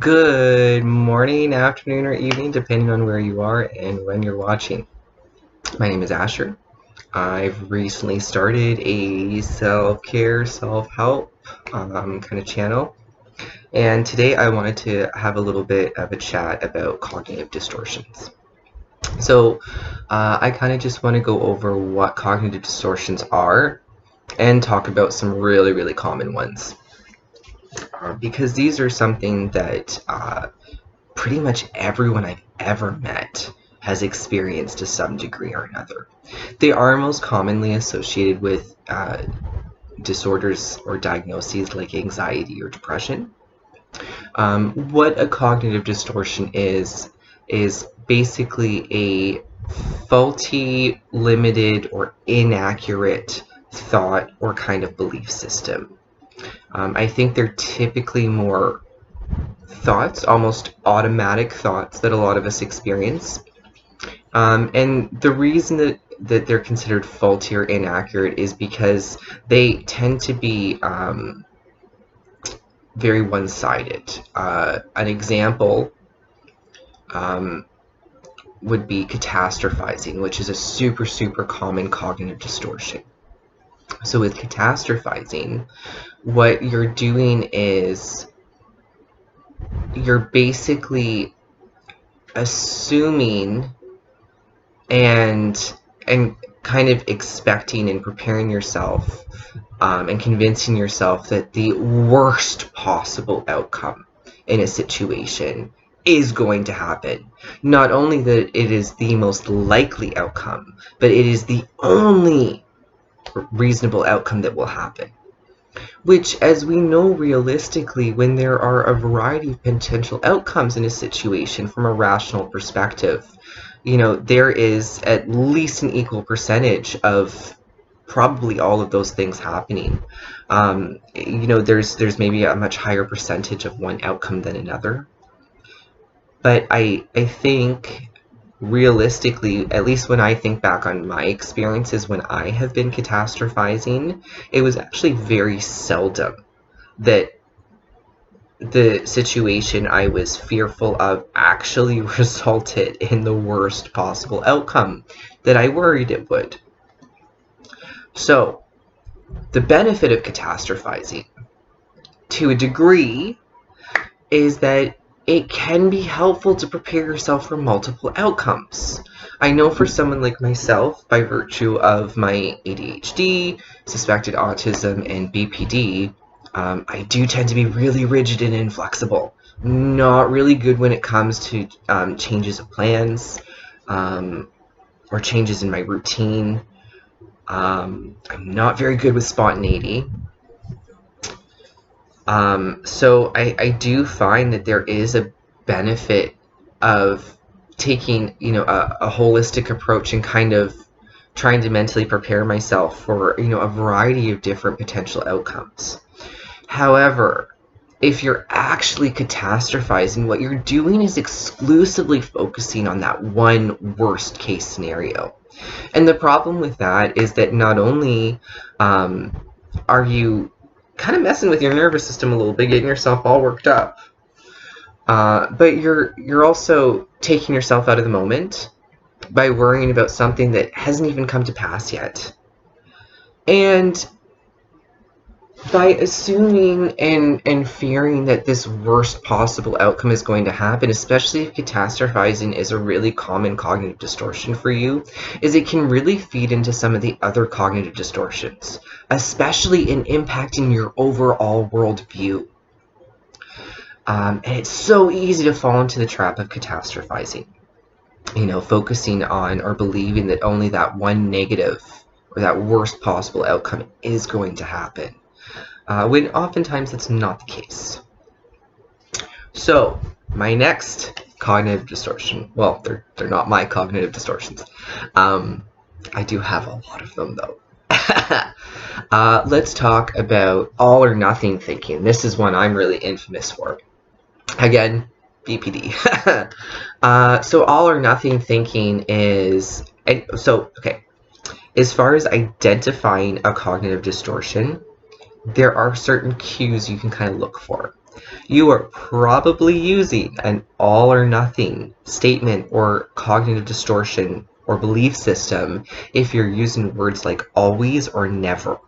Good morning, afternoon, or evening, depending on where you are and when you're watching. My name is Asher. I've recently started a self-care, self-help kind of channel, and today I wanted to have a little bit of a chat about cognitive distortions. So I kind of just want to go over what cognitive distortions are and talk about some really common ones. Because these are something that pretty much everyone I've ever met has experienced to some degree or another. They are most commonly associated with disorders or diagnoses like anxiety or depression. What a cognitive distortion is basically a faulty, limited, or inaccurate thought or kind of belief system. I think they're typically more thoughts, almost automatic thoughts that a lot of us experience. And the reason that they're considered faulty or inaccurate is because they tend to be very one-sided. An example would be catastrophizing, which is a super common cognitive distortion. So with catastrophizing, what you're doing is you're basically assuming and kind of expecting and preparing yourself and convincing yourself that the worst possible outcome in a situation is going to happen. Not only that it is the most likely outcome, but it is the only reasonable outcome that will happen. Which, as we know realistically, when there are a variety of potential outcomes in a situation from a rational perspective, there is at least an equal percentage of probably all of those things happening. There's maybe a much higher percentage of one outcome than another. But I think realistically, at least when I think back on my experiences when I have been catastrophizing, it was actually very seldom that the situation I was fearful of actually resulted in the worst possible outcome that I worried it would. So, the benefit of catastrophizing, to a degree, is that it can be helpful to prepare yourself for multiple outcomes. I know for someone like myself, by virtue of my ADHD, suspected autism, and BPD, I do tend to be really rigid and inflexible. Not really good when it comes to changes of plans or changes in my routine. I'm not very good with spontaneity. So I do find that there is a benefit of taking, a holistic approach and kind of trying to mentally prepare myself for, a variety of different potential outcomes. However, if you're actually catastrophizing, what you're doing is exclusively focusing on that one worst case scenario. And the problem with that is that not only are you kind of messing with your nervous system a little bit, getting yourself all worked up, but you're also taking yourself out of the moment by worrying about something that hasn't even come to pass yet. And by assuming and fearing that this worst possible outcome is going to happen, especially if catastrophizing is a really common cognitive distortion for you, is it can really feed into some of the other cognitive distortions, especially in impacting your overall worldview. And it's so easy to fall into the trap of catastrophizing, focusing on or believing that only that one negative or that worst possible outcome is going to happen. When oftentimes that's not the case. So, my next cognitive distortion, well, they're not my cognitive distortions. I do have a lot of them, though. Let's talk about all or nothing thinking. This is one I'm really infamous for. Again, BPD. So all or nothing thinking is, okay, as far as identifying a cognitive distortion, there are certain cues you can kind of look for. You are probably using an all or nothing statement or cognitive distortion or belief system if you're using words like always or never.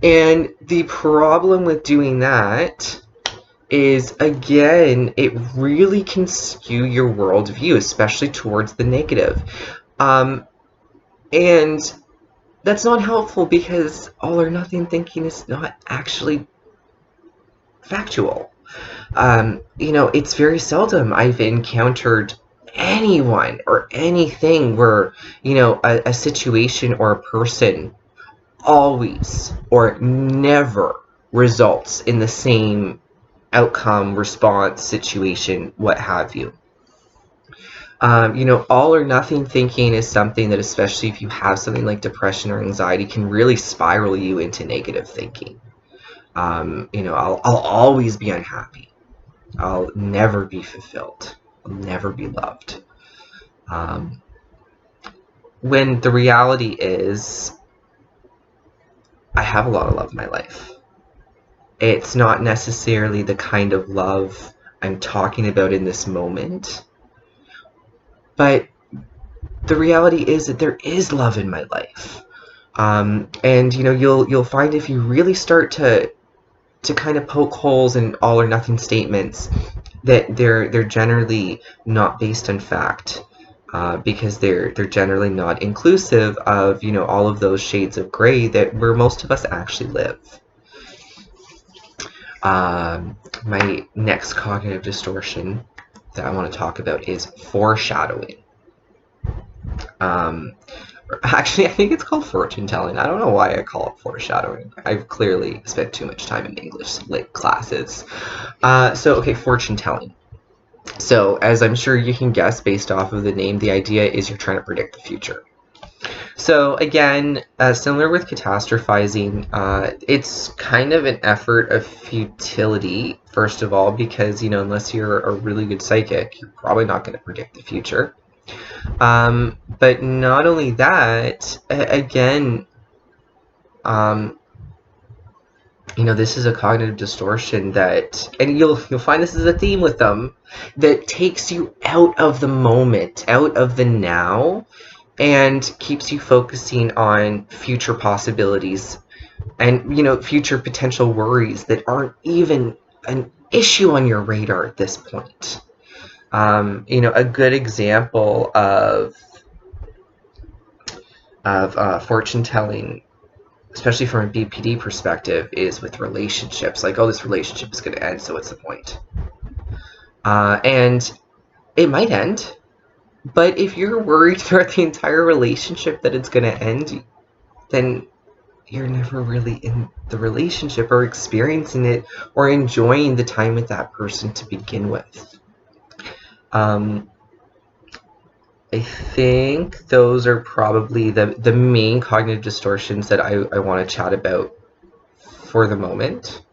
And the problem with doing that is, again, it really can skew your worldview, especially towards the negative. And that's not helpful because all or nothing thinking is not actually factual. It's very seldom I've encountered anyone or anything where, a situation or a person always or never results in the same outcome, response, situation, what have you. All or nothing thinking is something that, especially if you have something like depression or anxiety, can really spiral you into negative thinking. I'll always be unhappy. I'll never be fulfilled. I'll never be loved. When the reality is, I have a lot of love in my life. It's not necessarily the kind of love I'm talking about in this moment, but the reality is that there is love in my life. And you'll find if you really start to kind of poke holes in all or nothing statements, that they're generally not based on fact, because they're generally not inclusive of all of those shades of gray that where most of us actually live. My next cognitive distortion that I want to talk about is foreshadowing. Actually, I think it's called fortune telling. I don't know why I call it foreshadowing. I've clearly spent too much time in English classes. Okay, fortune telling. So, as I'm sure you can guess based off of the name, the idea is you're trying to predict the future. So again, similar with catastrophizing, it's kind of an effort of futility, first of all, because, unless you're a really good psychic, you're probably not going to predict the future. But not only that, again, this is a cognitive distortion that, and you'll find this is a theme with them, that takes you out of the moment, out of the now, and keeps you focusing on future possibilities and future potential worries that aren't even an issue on your radar at this point. A good example of fortune telling, especially from a BPD perspective, is with relationships. Like, oh, this relationship is going to end, so what's the point? And it might end. But if you're worried throughout the entire relationship that it's going to end, then you're never really in the relationship or experiencing it or enjoying the time with that person to begin with. I think those are probably the main cognitive distortions that I want to chat about for the moment.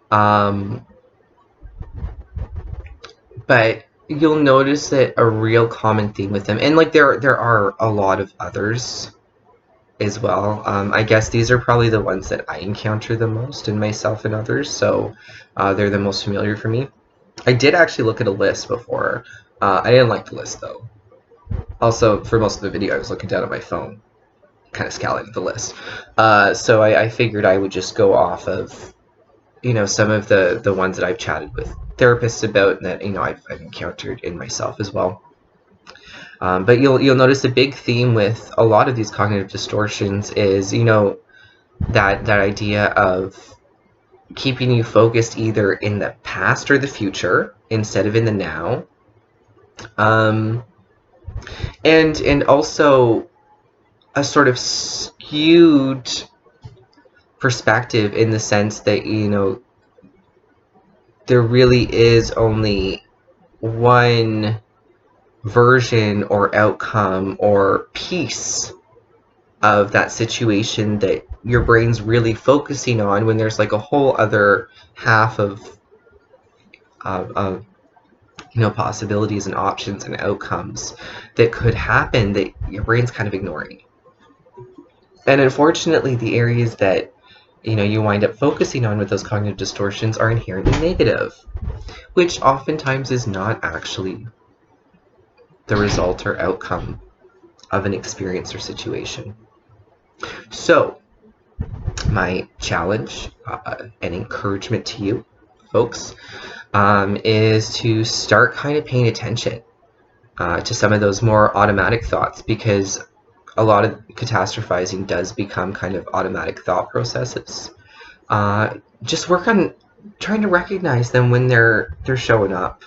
But you'll notice that a real common theme with them, and like there are a lot of others as well. I guess these are probably the ones that I encounter the most in myself and others, so they're the most familiar for me. I did actually look at a list before. I didn't like the list though. Also, for most of the video, I was looking down at my phone, kind of scowling at the list. So I figured I would just go off of some of the ones that I've chatted with therapists about, and that I've encountered in myself as well. But you'll notice a big theme with a lot of these cognitive distortions is that idea of keeping you focused either in the past or the future instead of in the now, and also a sort of skewed perspective in the sense that there really is only one version or outcome or piece of that situation that your brain's really focusing on, when there's like a whole other half of possibilities and options and outcomes that could happen that your brain's kind of ignoring. And unfortunately, the areas that you wind up focusing on with those cognitive distortions are inherently negative, which oftentimes is not actually the result or outcome of an experience or situation. So, my challenge and encouragement to you folks is to start kind of paying attention to some of those more automatic thoughts, because a lot of catastrophizing does become kind of automatic thought processes. Just work on trying to recognize them when they're showing up.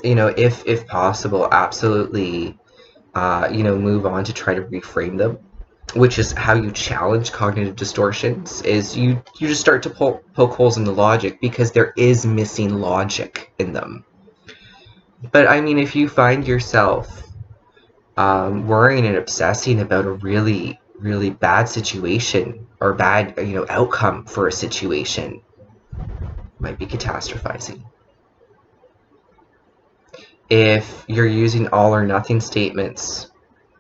If possible, absolutely, move on to try to reframe them, which is how you challenge cognitive distortions. Is you just start to poke holes in the logic, because there is missing logic in them. But I mean, if you find yourself worrying and obsessing about a really, really bad situation or bad, outcome for a situation, might be catastrophizing. If you're using all or nothing statements,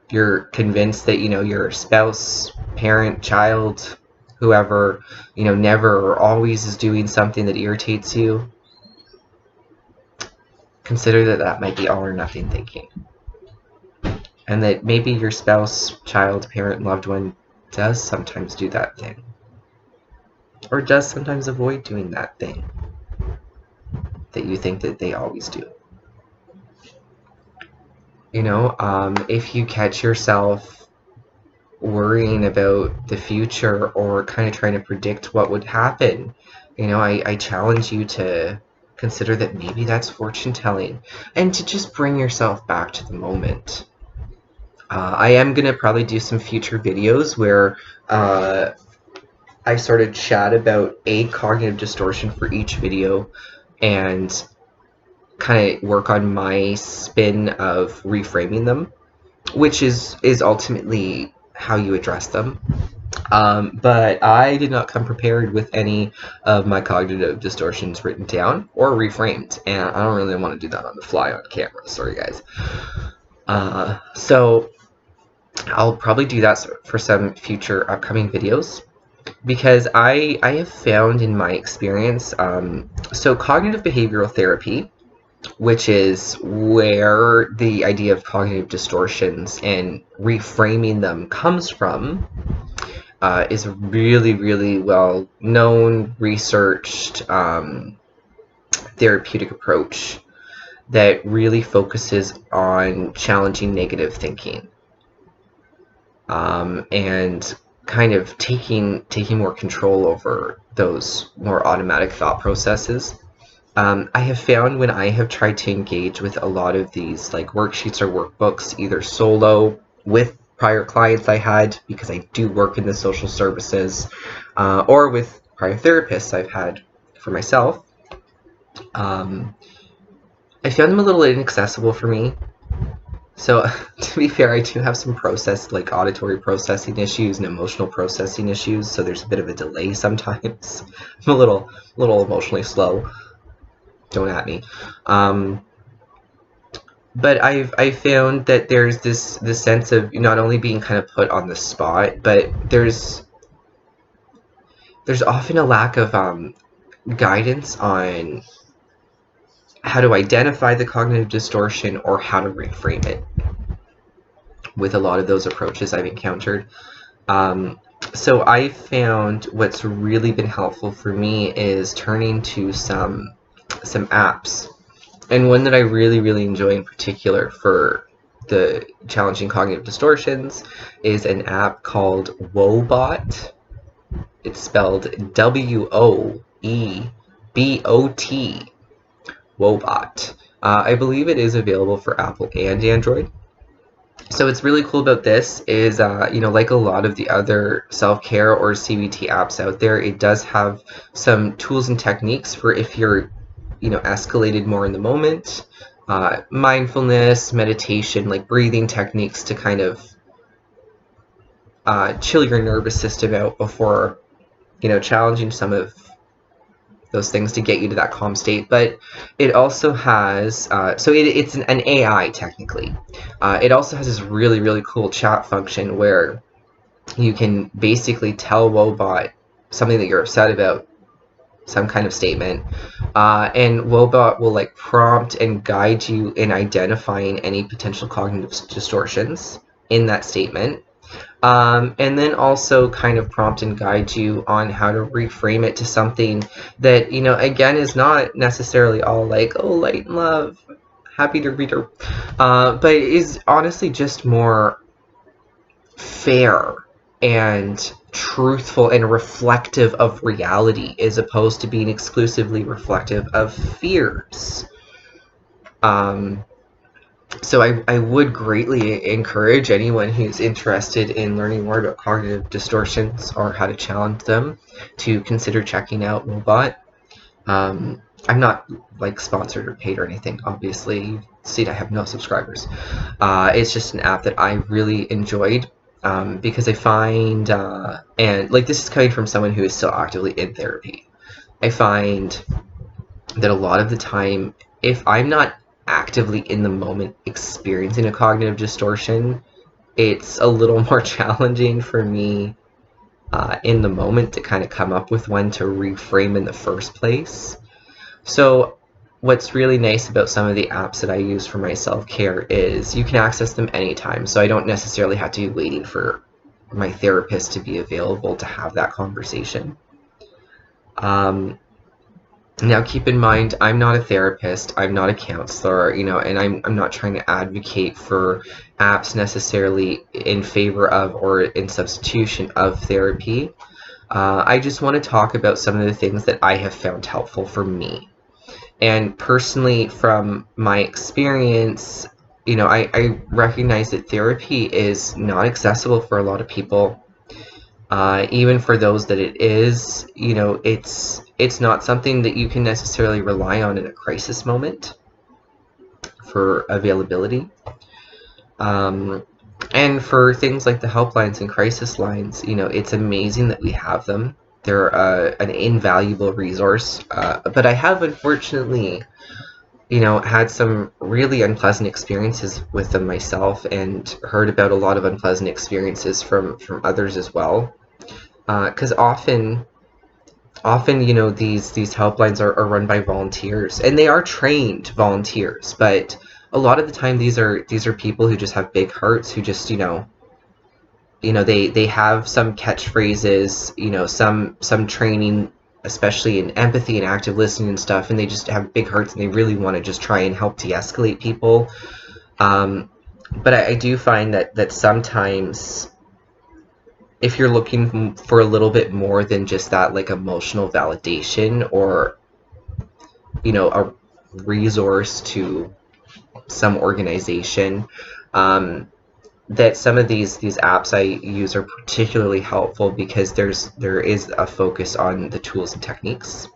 you're convinced that, your spouse, parent, child, whoever, never or always is doing something that irritates you, consider that might be all or nothing thinking. And that maybe your spouse, child, parent, loved one does sometimes do that thing, or does sometimes avoid doing that thing that you think that they always do. If you catch yourself worrying about the future or kind of trying to predict what would happen, I challenge you to consider that maybe that's fortune telling, and to just bring yourself back to the moment. I am going to probably do some future videos where I sort of chat about a cognitive distortion for each video and kind of work on my spin of reframing them, which is ultimately how you address them. But I did not come prepared with any of my cognitive distortions written down or reframed, and I don't really want to do that on the fly on camera. Sorry, guys. So I'll probably do that for some future upcoming videos, because I have found in my experience, so cognitive behavioral therapy, which is where the idea of cognitive distortions and reframing them comes from, is a really, really well known, researched therapeutic approach that really focuses on challenging negative thinking, and kind of taking more control over those more automatic thought processes. I have found when I have tried to engage with a lot of these like worksheets or workbooks, either solo with prior clients I had, because I do work in the social services, or with prior therapists I've had for myself, I found them a little inaccessible for me. So to be fair, I do have some auditory processing issues and emotional processing issues, so there's a bit of a delay sometimes. I'm a little emotionally slow. Don't at me. But I've found that there's this sense of not only being kind of put on the spot, but there's often a lack of guidance on how to identify the cognitive distortion or how to reframe it with a lot of those approaches I've encountered. So I found what's really been helpful for me is turning to some apps, and one that I really, really enjoy in particular for the challenging cognitive distortions is an app called Woebot. It's spelled Woebot. Woebot. I believe it is available for Apple and Android. So what's really cool about this is, like a lot of the other self-care or CBT apps out there, it does have some tools and techniques for if you're, escalated more in the moment, mindfulness, meditation, like breathing techniques to kind of chill your nervous system out before, challenging some of those things to get you to that calm state. But it also has, it's an AI technically. It also has this really, really cool chat function where you can basically tell Woebot something that you're upset about, some kind of statement, and Woebot will like prompt and guide you in identifying any potential cognitive distortions in that statement. And then also kind of prompt and guide you on how to reframe it to something that, you know, again, is not necessarily all like, oh, light and love, happy to read her, but is honestly just more fair and truthful and reflective of reality, as opposed to being exclusively reflective of fears. So I would greatly encourage anyone who's interested in learning more about cognitive distortions or how to challenge them to consider checking out Woebot. I'm not like sponsored or paid or anything, obviously. You've seen I have no subscribers. It's just an app that I really enjoyed, because I find, and like this is coming from someone who is still actively in therapy, I find that a lot of the time, if I'm not actively in the moment experiencing a cognitive distortion, it's a little more challenging for me in the moment to kind of come up with one to reframe in the first place. So what's really nice about some of the apps that I use for my self-care is you can access them anytime. So I don't necessarily have to be waiting for my therapist to be available to have that conversation. Now, keep in mind, I'm not a therapist, I'm not a counselor, you know, and I'm not trying to advocate for apps necessarily in favor of or in substitution of therapy. I just want to talk about some of the things that I have found helpful for me. And personally, from my experience, you know, I recognize that therapy is not accessible for a lot of people. Even for those that it is, you know, it's not something that you can necessarily rely on in a crisis moment for availability. And for things like the helplines and crisis lines, you know, it's amazing that we have them. They're an invaluable resource. But I have unfortunately, you know, had some really unpleasant experiences with them myself, and heard about a lot of unpleasant experiences from others as well. Because often, you know, these helplines are run by volunteers, and they are trained volunteers, but a lot of the time these are people who just have big hearts, who just, you know, they have some catchphrases, you know, some training, especially in empathy and active listening and stuff, and they just have big hearts and they really want to just try and help de-escalate people. But I do find that sometimes, if you're looking for a little bit more than just that, like, emotional validation, or, you know, a resource to some organization, that some of these apps I use are particularly helpful because there is a focus on the tools and techniques.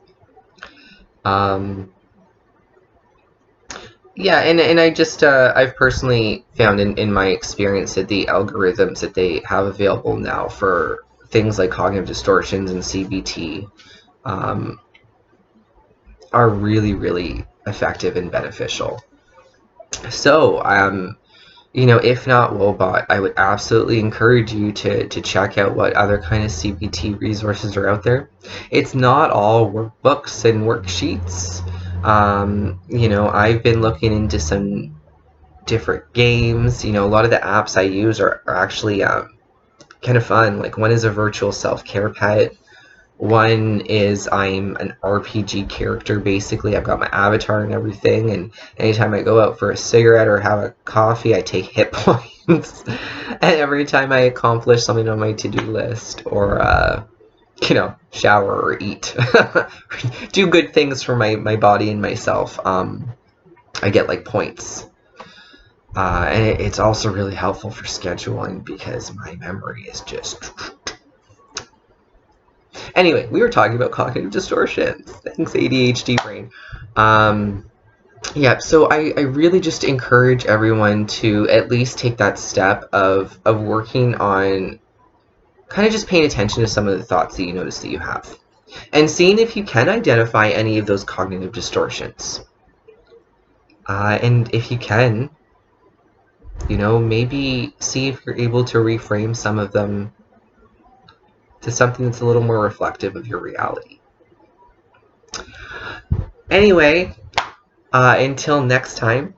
Yeah, and I just, I've personally found in my experience that the algorithms that they have available now for things like cognitive distortions and CBT, are really, really effective and beneficial. So, you know, if not Woebot, I would absolutely encourage you to check out what other kind of CBT resources are out there. It's not all workbooks and worksheets. You know, I've been looking into some different games. You know, a lot of the apps I use are actually kind of fun. Like, one is a virtual self-care pet. One is I'm an RPG character, basically. I've got my avatar and everything, and anytime I go out for a cigarette or have a coffee, I take hit points. And every time I accomplish something on my to-do list, or, you know, shower or eat, do good things for my body and myself, I get, like, points. And it's also really helpful for scheduling because my memory is just... Anyway, we were talking about cognitive distortions. Thanks, ADHD brain. Yeah, so I really just encourage everyone to at least take that step of working on kind of just paying attention to some of the thoughts that you notice that you have, and seeing if you can identify any of those cognitive distortions. And if you can, you know, maybe see if you're able to reframe some of them to something that's a little more reflective of your reality. Anyway, until next time,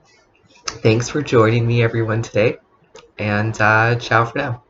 thanks for joining me, everyone, today, and ciao for now.